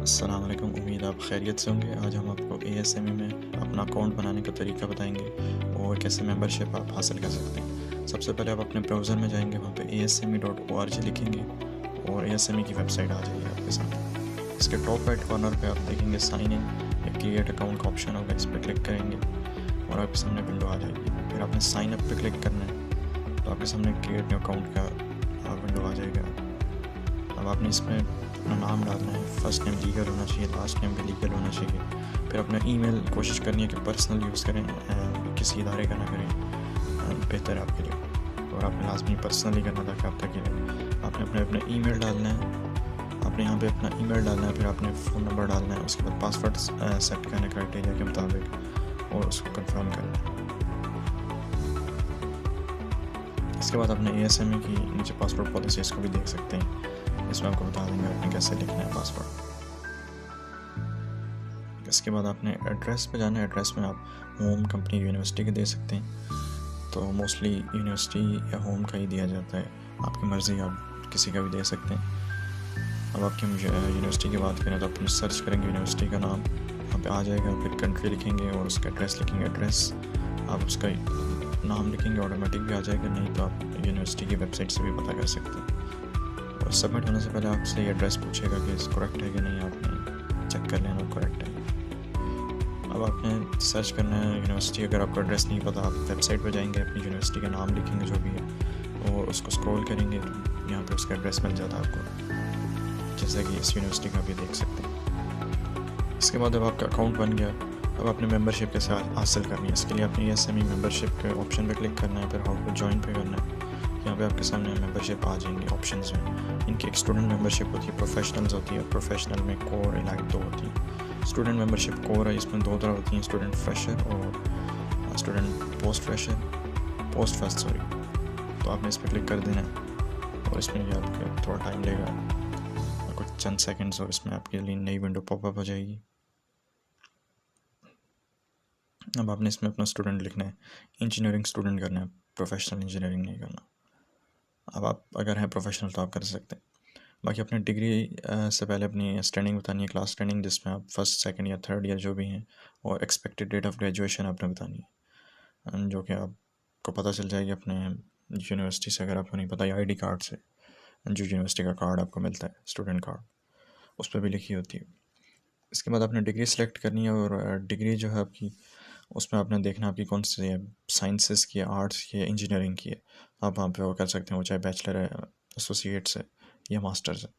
अस्सलाम वालेकुम। उम्मीद आप खैरियत से होंगे। आज हम आपको एएसएमई में अपना अकाउंट बनाने का तरीका बताएंगे और कैसे मेंबरशिप आप हासिल कर सकते हैं। सबसे पहले आप अपने ब्राउज़र में जाएंगे, वहाँ पे asme.org लिखेंगे और एएसएमई की वेबसाइट आ जाएगी आपके सामने। इसके टॉप राइट कॉर्नर पे आप देखेंगे साइन इन या क्रिएट अकाउंट का ऑप्शन होगा, इस पर क्लिक करेंगे और आपके सामने विंडो आ जाएगी। फिर आपने साइन अप पे क्लिक करना है तो आपके सामने क्रिएट न्यू अकाउंट का विंडो आ जाएगा। अब आपने इसमें अपना नाम डालना है, फर्स्ट नेम लीगल होना चाहिए, लास्ट नेम भी लीगल होना चाहिए। फिर अपना ईमेल कोशिश करनी है कि पर्सनल यूज़ करें, किसी इदारे का ना करें, बेहतर है आपके लिए। और आपने लाजमी पर्सनली करना था कि आप तक के लिए आपने अपने ईमेल डालना है। आपने यहाँ पे अपना ईमेल डालना है, फिर आपने फ़ोन नंबर डालना है, उसके बाद पासवर्ड सेट करना है क्राइटेरिया के मुताबिक और उसको कंफर्म करना है। इसके बाद आपने एएसएमई की नीचे पासवर्ड पॉलिसी इसको भी देख सकते हैं, इसमें आपको बता देंगे आपने कैसे लिखना है पासवर्ड। इसके बाद आपने एड्रेस पे जाना है। एड्रेस में आप होम, कंपनी, यूनिवर्सिटी के दे सकते हैं। तो मोस्टली यूनिवर्सिटी या होम का ही दिया जाता है, आपकी मर्ज़ी, आप किसी का भी दे सकते हैं। अब आपकी यूनिवर्सिटी की बात करें तो आप सर्च करेंगे यूनिवर्सिटी का नाम, वहाँ पे आ जाएगा। फिर कंट्री लिखेंगे और उसका एड्रेस लिखेंगे। एड्रेस आप उसका नाम लिखेंगे, ऑटोमेटिक भी आ जाएगा, नहीं तो आप यूनिवर्सिटी की वेबसाइट से भी पता कर सकते हैं। और सबमिट होने से पहले आपसे ये एड्रेस पूछेगा कि करेक्ट है कि नहीं, आपने चेक कर लेना करेक्ट है। अब आपने सर्च करना है यूनिवर्सिटी। अगर आपको एड्रेस नहीं पता, आप वेबसाइट पर जाएंगे, अपनी यूनिवर्सिटी का नाम लिखेंगे जो भी है और उसको स्क्रॉल करेंगे तो यहाँ पे उसका एड्रेस मिल जाता है आपको, जैसे कि इस यूनिवर्सिटी का भी देख सकते हैं। इसके बाद अब आपका अकाउंट बन गया। अब आपने मेंबरशिप कैसे हासिल करनी है, इसके लिए आपने एएसएमई मेंबरशिप के ऑप्शन पे क्लिक करना है, फिर हाउ टू जॉइन पे करना है। यहाँ पे आपके सामने मेंबरशिप आ जाएंगी ऑप्शंस में। इनकी एक स्टूडेंट मेंबरशिप होती है, प्रोफेशनल्स होती है। प्रोफेशनल में कोर, इलाइट दो होती है। स्टूडेंट मेंबरशिप कोर है, इसमें दो तरह होती हैं, स्टूडेंट फ्रेशर और student post fresher, post first sorry. तो आपने इस पर क्लिक कर देना है और इसमें ये आपका थोड़ा टाइम लेगा, कुछ चंद सेकेंड्स, और इसमें आपके लिए नई विंडो पॉपअप हो जाएगी। अब आपने इसमें अपना स्टूडेंट लिखना है, इंजीनियरिंग स्टूडेंट करना है, प्रोफेशनल इंजीनियरिंग नहीं करना। अब आप अगर हैं प्रोफेशनल तो आप कर सकते हैं। बाकी अपनी डिग्री से पहले अपनी स्टैंडिंग बतानी है, क्लास स्टैंडिंग, जिसमें आप फर्स्ट, सेकंड या थर्ड ईयर जो भी हैं, और एक्सपेक्टेड डेट ऑफ ग्रेजुएशन आपने बतानी है, जो कि आपको पता चल जाएगी अपने यूनिवर्सिटी से। अगर आपको नहीं पता, या आईडी कार्ड से, जो यूनिवर्सिटी का कार्ड आपको मिलता है, स्टूडेंट कार्ड, उस पर भी लिखी होती है। इसके बाद आपने डिग्री सेलेक्ट करनी है और डिग्री जो है आपकी, उसमें आपने देखना आपकी कौन सी है, साइंसेस की है, आर्ट्स की है, इंजीनियरिंग की है। आप वहाँ पे वो कर सकते हैं, वो चाहे बैचलर है, एसोसिएट्स है या मास्टर्स है।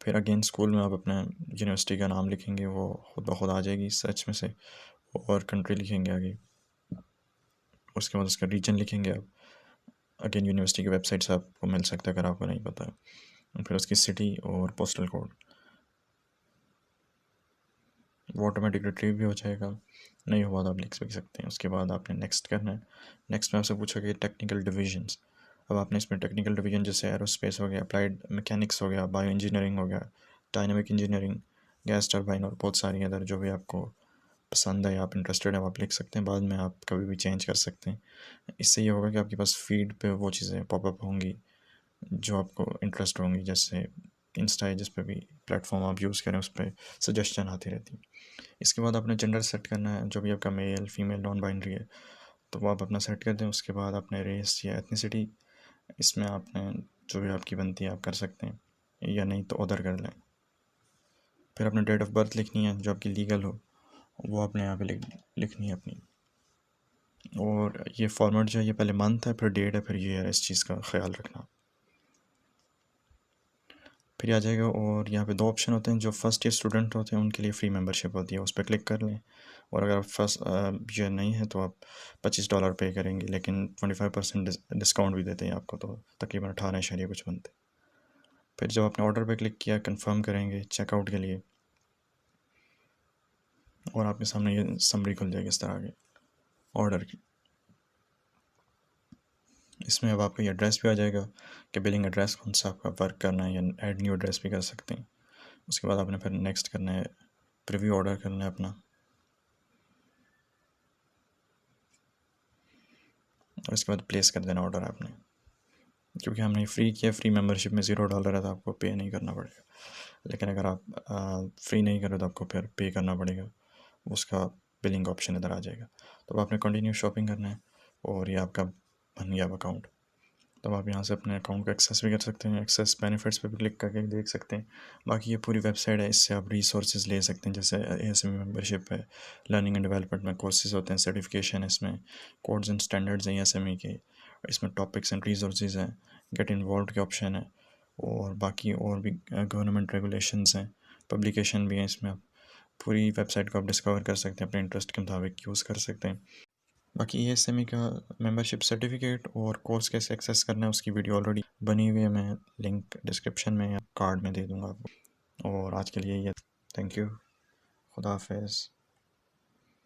फिर अगेन स्कूल में आप अपने यूनिवर्सिटी का नाम लिखेंगे, वो खुद ब खुद आ जाएगी सर्च में से, और कंट्री लिखेंगे आगे। उसके बाद उसका रीजन लिखेंगे आप, अगेन यूनिवर्सिटी की वेबसाइट से आपको मिल सकता है अगर आपको नहीं पता है। फिर उसकी सिटी और पोस्टल कोड, वो ऑटोमेटिक रिट्रीव भी हो जाएगा, नहीं हुआ तो आप लिख भी सकते हैं। उसके बाद आपने नेक्स्ट करना है। नेक्स्ट में आपसे पूछोगे टेक्निकल डिविजन्स। अब आपने इसमें टेक्निकल डिवीजन जैसे एरोस्पेस हो गया, अप्लाइड मैकेनिक्स हो गया, बायो इंजीनियरिंग हो गया, डायनामिक इंजीनियरिंग, गैस टर्बाइन, और बहुत सारी अदर जो भी आपको पसंद है, आप इंटरेस्टेड है, आप लिख सकते हैं। बाद में आप कभी भी चेंज कर सकते हैं। इससे ये होगा कि आपके पास फीड पे वो चीज़ें पॉपअप होंगी जो आपको इंटरेस्ट होंगी, जैसे इंस्टा है, जिस पे भी प्लेटफॉर्म आप यूज़ करें उस पर सजेशन आती रहती है। इसके बाद आपने जेंडर सेट करना है, जो भी आपका मेल, फीमेल, नॉन बाइनरी है, तो वो आप अपना सेट कर दें। उसके बाद आपने रेस या एथनिसिटी, इसमें आपने जो भी आपकी बनती है आप कर सकते हैं, या नहीं तो अदर कर लें। फिर अपने डेट ऑफ बर्थ लिखनी है जो आपकी लीगल हो, वो आपने यहाँ पे लिखनी है अपनी। और ये फॉर्मेट जो है, ये पहले मंथ है, फिर डेट है, फिर ईयर है, इस चीज़ का ख्याल रखना। फिर आ जाएगा, और यहाँ पे दो ऑप्शन होते हैं। जो फर्स्ट ईयर स्टूडेंट होते हैं उनके लिए फ्री मेंबरशिप होती है, उस पर क्लिक कर लें। और अगर आप फर्स्ट ईयर नहीं है तो आप $25 पे करेंगे, लेकिन 25% डिस्काउंट भी देते हैं आपको, तो तकरीबन 18 शरिया कुछ बनते। फिर जब आपने ऑर्डर पे क्लिक किया, कंफर्म करेंगे चेकआउट के लिए, और आपके सामने ये समरी खुल जाएगी इस तरह के ऑर्डर की। इसमें अब आपका ये एड्रेस भी आ जाएगा कि बिलिंग एड्रेस कौन सा आपका वर्क करना है, या ऐड न्यू एड्रेस भी कर सकते हैं। उसके बाद आपने फिर नेक्स्ट करना है, प्रीव्यू ऑर्डर करना है अपना, और इसके बाद प्लेस कर देना ऑर्डर आपने। क्योंकि हमने फ्री किया, फ्री मेंबरशिप में $0 है तो आपको पे नहीं करना पड़ेगा। लेकिन अगर आप फ्री नहीं करें तो आपको फिर पे करना पड़ेगा, उसका बिलिंग ऑप्शन इधर आ जाएगा। तो आपने कंटिन्यू शॉपिंग करना है और ये आपका बन गया अकाउंट। तब आप यहाँ से अपने अकाउंट को एक्सेस भी कर सकते हैं, एक्सेस बेनिफिट्स पे भी क्लिक करके देख सकते हैं। बाकी ये पूरी वेबसाइट है, इससे आप रिसोर्सेज ले सकते हैं, जैसे ASME मेंबरशिप है, लर्निंग एंड डेवलपमेंट में कोर्सेज होते हैं, सर्टिफिकेशन है इसमें, कोड्स एंड स्टैंडर्ड्स हैं ASME के, इसमें टॉपिक्स एंड रिसोर्सेज हैं, गेट इन्वॉल्व के ऑप्शन है, और बाकी और भी गवर्नमेंट रेगुलेशंस हैं, पब्लिकेशन भी हैं इसमें। आप पूरी वेबसाइट को आप डिस्कवर कर सकते हैं, अपने इंटरेस्ट के मुताबिक यूज़ कर सकते हैं। बाकी ASME का मेंबरशिप सर्टिफिकेट और कोर्स कैसे एक्सेस करना है उसकी वीडियो ऑलरेडी बनी हुई है, मैं लिंक डिस्क्रिप्शन में या कार्ड में दे दूँगा आपको। और आज के लिए ये, थैंक यू, खुदा हाफिज़।